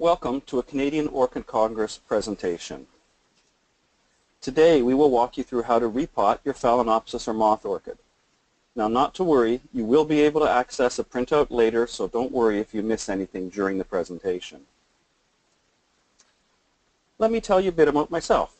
Welcome to a Canadian Orchid Congress presentation. Today we will walk you through how to repot your Phalaenopsis or moth orchid. Now, not to worry, you will be able to access a printout later, so don't worry if you miss anything during the presentation. Let me tell you a bit about myself.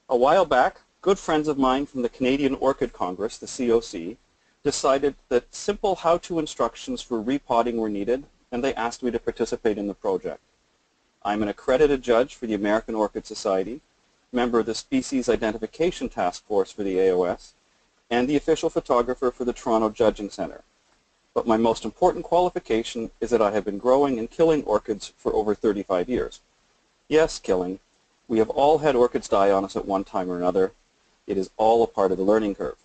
A while back, good friends of mine from the Canadian Orchid Congress, the COC, decided that simple how-to instructions for repotting were needed, and they asked me to participate in the project. I'm an accredited judge for the American Orchid Society, member of the Species Identification Task Force for the AOS, and the official photographer for the Toronto Judging Centre. But my most important qualification is that I have been growing and killing orchids for over 35 years. Yes, killing. We have all had orchids die on us at one time or another. It is all a part of the learning curve.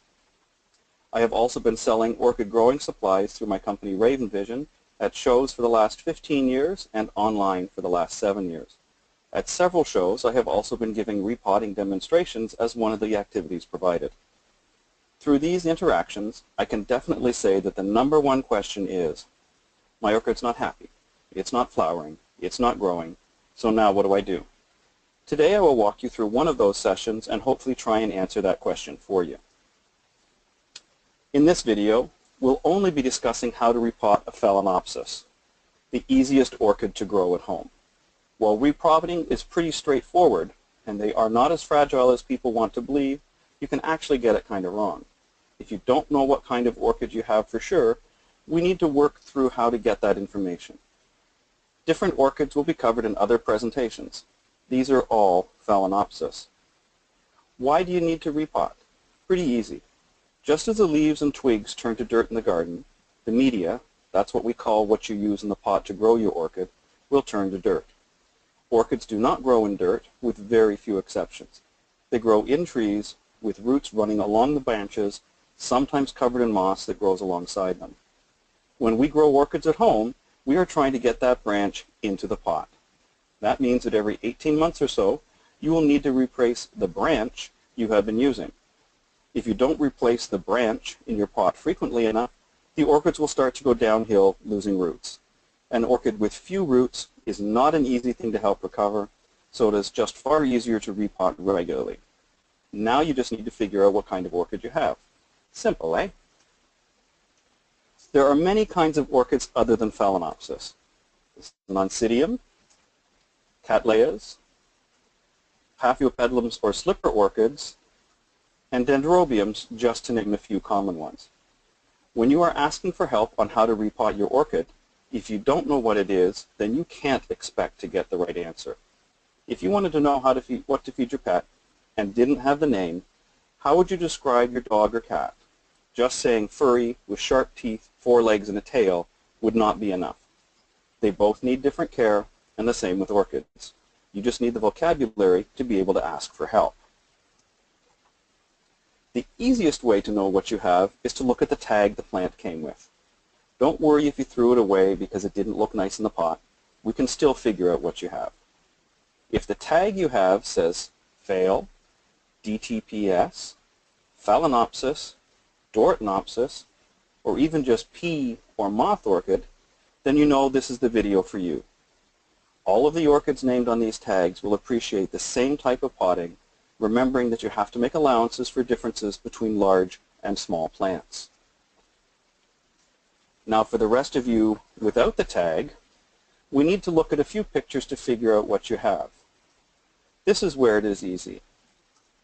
I have also been selling orchid growing supplies through my company Raven Vision at shows for the last 15 years and online for the last 7 years. At several shows, I have also been giving repotting demonstrations as one of the activities provided. Through these interactions, I can definitely say that the #1 question is, my orchid's not happy, it's not flowering, it's not growing, so now what do I do? Today I will walk you through one of those sessions and hopefully try and answer that question for you. In this video, we'll only be discussing how to repot a Phalaenopsis, the easiest orchid to grow at home. While repotting is pretty straightforward, and they are not as fragile as people want to believe, you can actually get it kind of wrong. If you don't know what kind of orchid you have for sure, we need to work through how to get that information. Different orchids will be covered in other presentations. These are all Phalaenopsis. Why do you need to repot? Pretty easy. Just as the leaves and twigs turn to dirt in the garden, the media, that's what we call what you use in the pot to grow your orchid, will turn to dirt. Orchids do not grow in dirt, with very few exceptions. They grow in trees with roots running along the branches, sometimes covered in moss that grows alongside them. When we grow orchids at home, we are trying to get that branch into the pot. That means that every 18 months or so, you will need to replace the branch you have been using. If you don't replace the branch in your pot frequently enough, the orchids will start to go downhill, losing roots. An orchid with few roots is not an easy thing to help recover, so it is just far easier to repot regularly. Now you just need to figure out what kind of orchid you have. Simple, eh? There are many kinds of orchids other than Phalaenopsis. Oncidium, Cattleyas, Paphiopedilums or slipper orchids, and Dendrobiums, just to name a few common ones. When you are asking for help on how to repot your orchid, if you don't know what it is, then you can't expect to get the right answer. If you wanted to know what to feed your pet and didn't have the name, how would you describe your dog or cat? Just saying furry, with sharp teeth, 4 legs, and a tail would not be enough. They both need different care, and the same with orchids. You just need the vocabulary to be able to ask for help. The easiest way to know what you have is to look at the tag the plant came with. Don't worry if you threw it away because it didn't look nice in the pot. We can still figure out what you have. If the tag you have says Phal, DTPS, Phalaenopsis, Dortnopsis, or even just pea or moth orchid, then you know this is the video for you. All of the orchids named on these tags will appreciate the same type of potting, remembering that you have to make allowances for differences between large and small plants. Now, for the rest of you without the tag, we need to look at a few pictures to figure out what you have. This is where it is easy.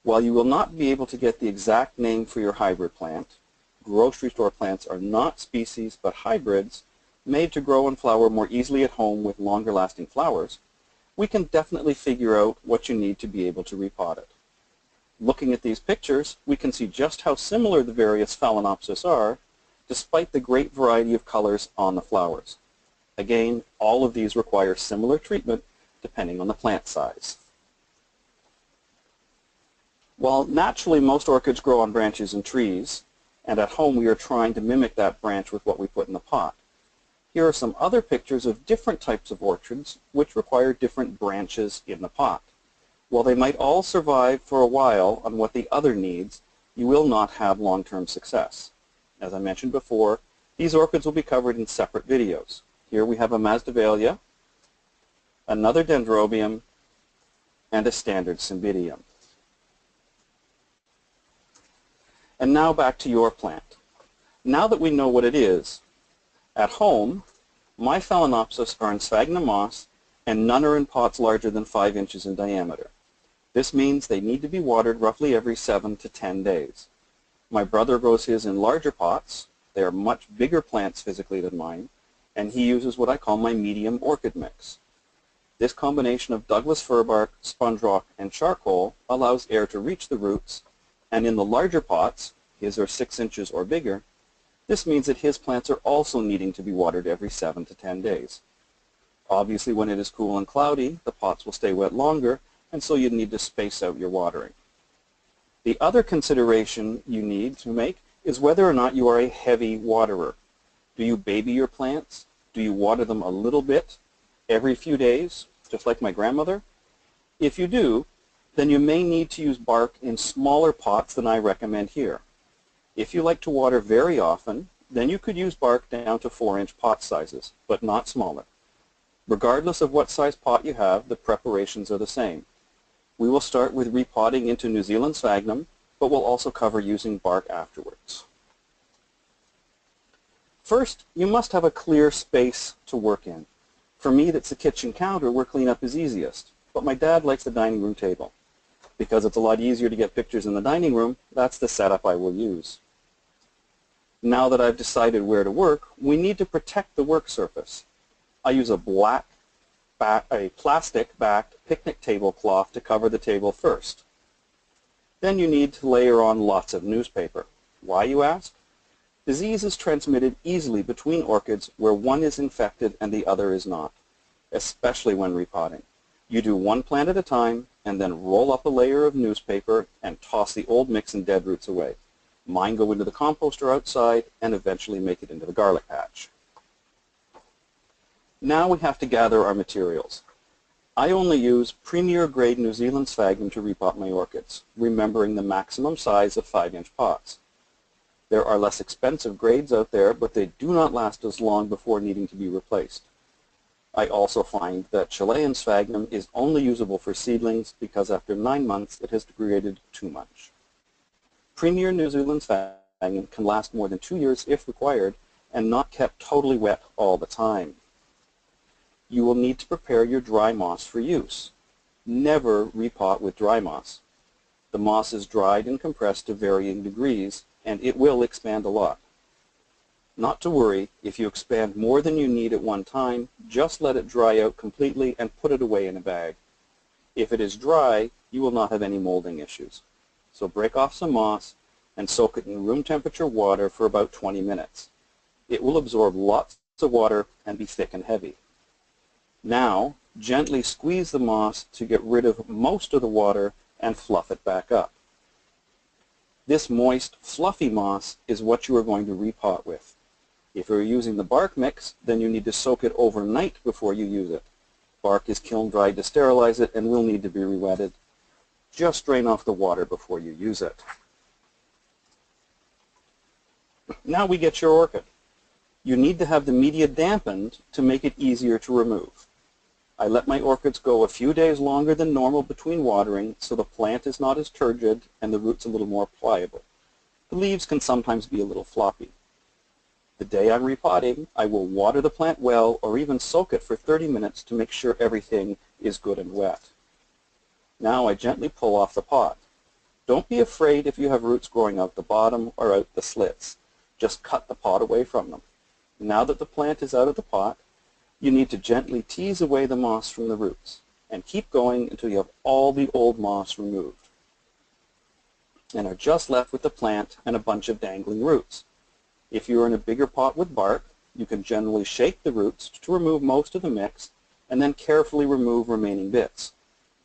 While you will not be able to get the exact name for your hybrid plant, grocery store plants are not species but hybrids made to grow and flower more easily at home with longer lasting flowers, we can definitely figure out what you need to be able to repot it. Looking at these pictures, we can see just how similar the various Phalaenopsis are, despite the great variety of colors on the flowers. Again, all of these require similar treatment depending on the plant size. While naturally most orchids grow on branches and trees, and at home we are trying to mimic that branch with what we put in the pot, here are some other pictures of different types of orchids which require different branches in the pot. While they might all survive for a while on what the other needs, you will not have long-term success. As I mentioned before, these orchids will be covered in separate videos. Here we have a Masdevallia, another dendrobium, and a standard cymbidium. And now back to your plant. Now that we know what it is, at home, my Phalaenopsis are in sphagnum moss, and none are in pots larger than 5 inches in diameter. This means they need to be watered roughly every 7 to 10 days. My brother grows his in larger pots. They are much bigger plants physically than mine, and he uses what I call my medium orchid mix. This combination of Douglas firbark, sponge rock, and charcoal allows air to reach the roots, and in the larger pots, his are 6 inches or bigger, this means that his plants are also needing to be watered every 7 to 10 days. Obviously, when it is cool and cloudy, the pots will stay wet longer, and so you need to space out your watering. The other consideration you need to make is whether or not you are a heavy waterer. Do you baby your plants? Do you water them a little bit every few days, just like my grandmother? If you do, then you may need to use bark in smaller pots than I recommend here. If you like to water very often, then you could use bark down to 4-inch pot sizes, but not smaller. Regardless of what size pot you have, the preparations are the same. We will start with repotting into New Zealand sphagnum, but we'll also cover using bark afterwards. First, you must have a clear space to work in. For me, that's the kitchen counter where cleanup is easiest, but my dad likes the dining room table. Because it's a lot easier to get pictures in the dining room, that's the setup I will use. Now that I've decided where to work, we need to protect the work surface. I use a plastic-backed picnic tablecloth to cover the table first. Then you need to layer on lots of newspaper. Why, you ask? Disease is transmitted easily between orchids where one is infected and the other is not, especially when repotting. You do one plant at a time and then roll up a layer of newspaper and toss the old mix and dead roots away. Mine go into the composter outside and eventually make it into the garlic patch. Now we have to gather our materials. I only use premier grade New Zealand sphagnum to repot my orchids, remembering the maximum size of 5-inch pots. There are less expensive grades out there, but they do not last as long before needing to be replaced. I also find that Chilean sphagnum is only usable for seedlings because after 9 months it has degraded too much. Premier New Zealand sphagnum can last more than 2 years if required and not kept totally wet all the time. You will need to prepare your dry moss for use. Never repot with dry moss. The moss is dried and compressed to varying degrees, and it will expand a lot. Not to worry, if you expand more than you need at one time, just let it dry out completely and put it away in a bag. If it is dry, you will not have any molding issues. So break off some moss and soak it in room temperature water for about 20 minutes. It will absorb lots of water and be thick and heavy. Now, gently squeeze the moss to get rid of most of the water and fluff it back up. This moist, fluffy moss is what you are going to repot with. If you're using the bark mix, then you need to soak it overnight before you use it. Bark is kiln dried to sterilize it and will need to be re-wetted. Just drain off the water before you use it. Now we get your orchid. You need to have the media dampened to make it easier to remove. I let my orchids go a few days longer than normal between watering so the plant is not as turgid and the roots a little more pliable. The leaves can sometimes be a little floppy. The day I'm repotting, I will water the plant well or even soak it for 30 minutes to make sure everything is good and wet. Now I gently pull off the pot. Don't be afraid if you have roots growing out the bottom or out the slits. Just cut the pot away from them. Now that the plant is out of the pot, you need to gently tease away the moss from the roots and keep going until you have all the old moss removed and are just left with the plant and a bunch of dangling roots. If you are in a bigger pot with bark, you can generally shake the roots to remove most of the mix and then carefully remove remaining bits.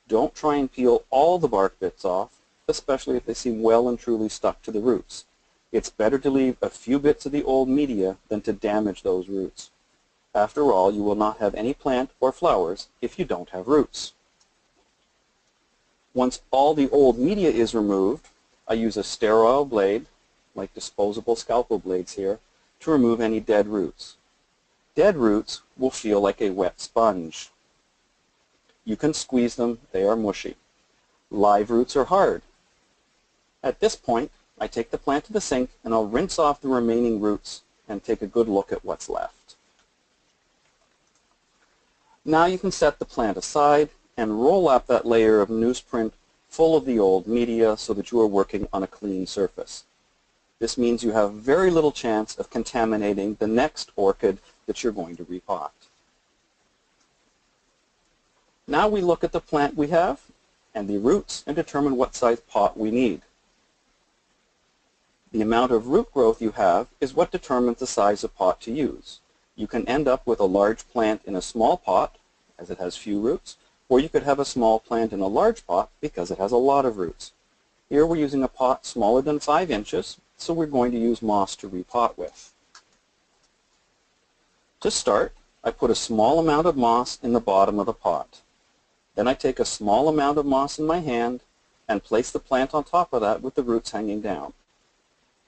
Don't try and peel all the bark bits off, especially if they seem well and truly stuck to the roots. It's better to leave a few bits of the old media than to damage those roots. After all, you will not have any plant or flowers if you don't have roots. Once all the old media is removed, I use a sterile blade, like disposable scalpel blades here, to remove any dead roots. Dead roots will feel like a wet sponge. You can squeeze them, they are mushy. Live roots are hard. At this point, I take the plant to the sink and I'll rinse off the remaining roots and take a good look at what's left. Now you can set the plant aside and roll up that layer of newsprint full of the old media so that you are working on a clean surface. This means you have very little chance of contaminating the next orchid that you're going to repot. Now we look at the plant we have and the roots and determine what size pot we need. The amount of root growth you have is what determines the size of pot to use. You can end up with a large plant in a small pot, as it has few roots, or you could have a small plant in a large pot because it has a lot of roots. Here we're using a pot smaller than 5 inches, so we're going to use moss to repot with. To start, I put a small amount of moss in the bottom of the pot. Then I take a small amount of moss in my hand and place the plant on top of that with the roots hanging down.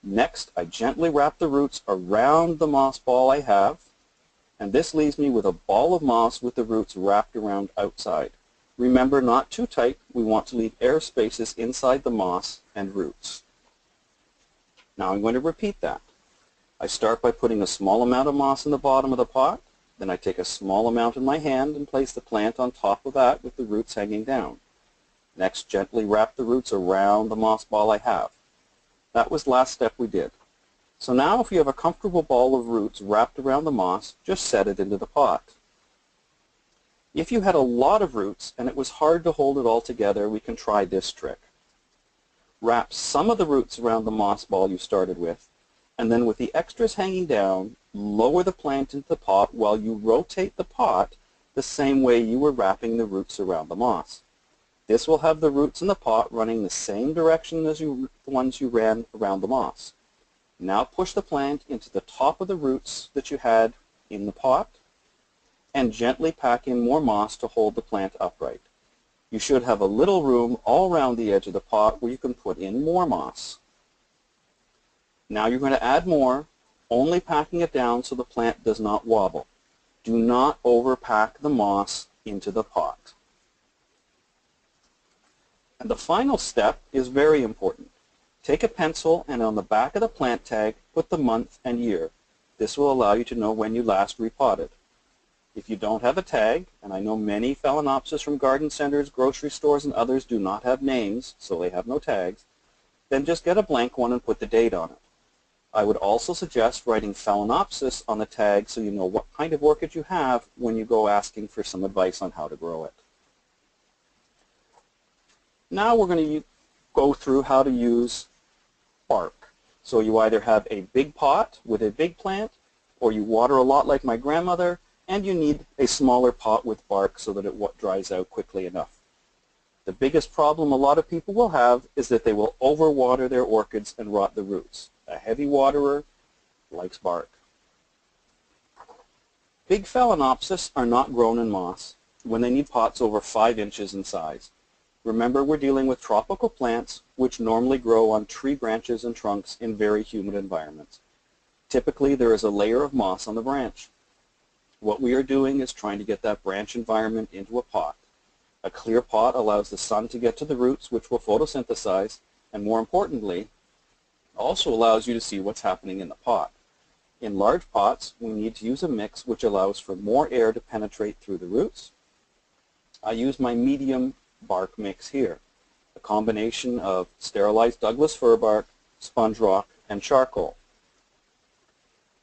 Next, I gently wrap the roots around the moss ball I have, and this leaves me with a ball of moss with the roots wrapped around outside. Remember, not too tight. We want to leave air spaces inside the moss and roots. Now I'm going to repeat that. I start by putting a small amount of moss in the bottom of the pot. Then I take a small amount in my hand and place the plant on top of that with the roots hanging down. Next, gently wrap the roots around the moss ball I have. That was the last step we did. So now if you have a comfortable ball of roots wrapped around the moss, just set it into the pot. If you had a lot of roots and it was hard to hold it all together, we can try this trick. Wrap some of the roots around the moss ball you started with, and then with the extras hanging down, lower the plant into the pot while you rotate the pot the same way you were wrapping the roots around the moss. This will have the roots in the pot running the same direction as the ones you ran around the moss. Now push the plant into the top of the roots that you had in the pot and gently pack in more moss to hold the plant upright. You should have a little room all around the edge of the pot where you can put in more moss. Now you're going to add more, only packing it down so the plant does not wobble. Do not overpack the moss into the pot. And the final step is very important. Take a pencil and on the back of the plant tag, put the month and year. This will allow you to know when you last repotted. If you don't have a tag, and I know many Phalaenopsis from garden centers, grocery stores, and others do not have names, so they have no tags, then just get a blank one and put the date on it. I would also suggest writing Phalaenopsis on the tag so you know what kind of orchid you have when you go asking for some advice on how to grow it. Now we're going to go through how to use bark. So you either have a big pot with a big plant, or you water a lot like my grandmother, and you need a smaller pot with bark so that it dries out quickly enough. The biggest problem a lot of people will have is that they will overwater their orchids and rot the roots. A heavy waterer likes bark. Big Phalaenopsis are not grown in moss when they need pots over 5 inches in size. Remember, we're dealing with tropical plants which normally grow on tree branches and trunks in very humid environments. Typically, there is a layer of moss on the branch. What we are doing is trying to get that branch environment into a pot. A clear pot allows the sun to get to the roots, which will photosynthesize, and more importantly, also allows you to see what's happening in the pot. In large pots, we need to use a mix which allows for more air to penetrate through the roots. I use my medium bark mix here, a combination of sterilized Douglas fir bark, sponge rock, and charcoal.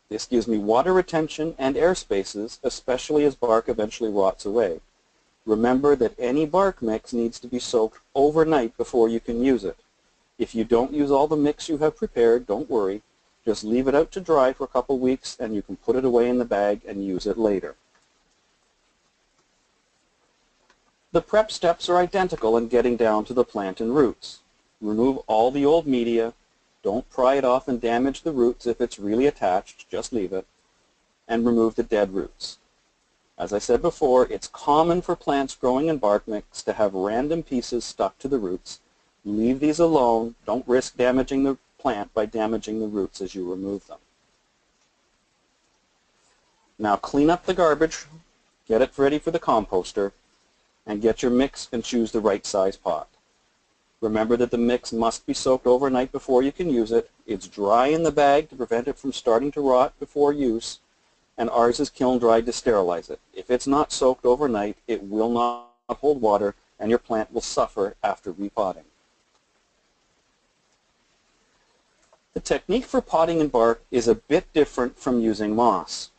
This gives me water retention and air spaces, especially as bark eventually rots away. Remember that any bark mix needs to be soaked overnight before you can use it. If you don't use all the mix you have prepared, don't worry. Just leave it out to dry for a couple weeks and you can put it away in the bag and use it later. The prep steps are identical in getting down to the plant and roots. Remove all the old media. Don't pry it off and damage the roots if it's really attached, just leave it. And remove the dead roots. As I said before, it's common for plants growing in bark mix to have random pieces stuck to the roots. Leave these alone. Don't risk damaging the plant by damaging the roots as you remove them. Now clean up the garbage, get it ready for the composter. and get your mix and choose the right size pot. Remember that the mix must be soaked overnight before you can use it. It's dry in the bag to prevent it from starting to rot before use, and ours is kiln dried to sterilize it. If it's not soaked overnight, it will not hold water and your plant will suffer after repotting. The technique for potting in bark is a bit different from using moss.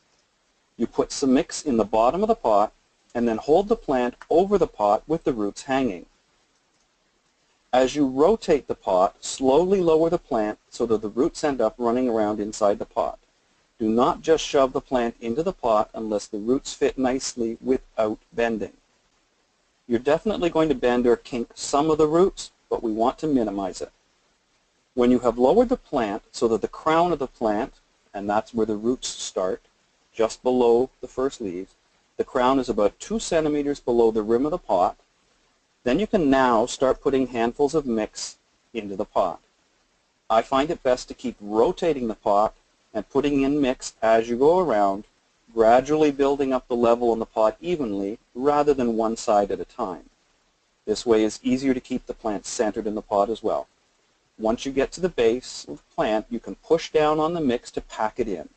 You put some mix in the bottom of the pot and then hold the plant over the pot with the roots hanging. As you rotate the pot, slowly lower the plant so that the roots end up running around inside the pot. Do not just shove the plant into the pot unless the roots fit nicely without bending. You're definitely going to bend or kink some of the roots, but we want to minimize it. When you have lowered the plant so that the crown of the plant, and that's where the roots start, just below the first leaves, the crown is about 2 centimeters below the rim of the pot, then you can now start putting handfuls of mix into the pot. I find it best to keep rotating the pot and putting in mix as you go around, gradually building up the level in the pot evenly rather than one side at a time. This way is easier to keep the plant centered in the pot as well. Once you get to the base of the plant, you can push down on the mix to pack it in.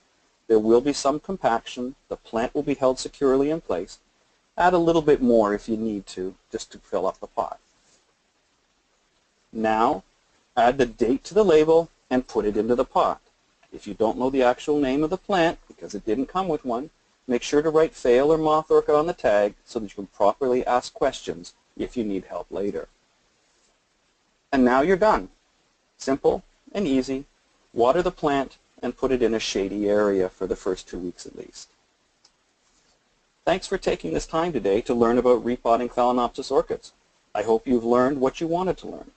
There will be some compaction. The plant will be held securely in place. Add a little bit more if you need to, just to fill up the pot. Now, add the date to the label and put it into the pot. If you don't know the actual name of the plant, because it didn't come with one, make sure to write fail or moth orchid on the tag so that you can properly ask questions if you need help later. And now you're done. Simple and easy. Water the plant and put it in a shady area for the first 2 weeks at least. Thanks for taking this time today to learn about repotting Phalaenopsis orchids. I hope you've learned what you wanted to learn.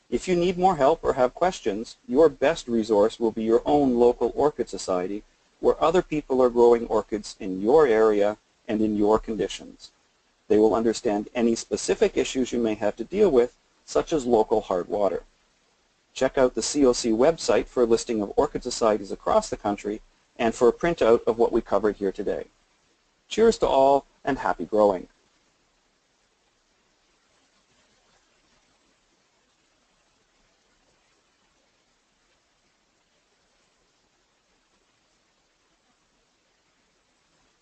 If you need more help or have questions, your best resource will be your own local orchid society where other people are growing orchids in your area and in your conditions. They will understand any specific issues you may have to deal with, such as local hard water. Check out the COC website for a listing of orchid societies across the country and for a printout of what we covered here today. Cheers to all and happy growing.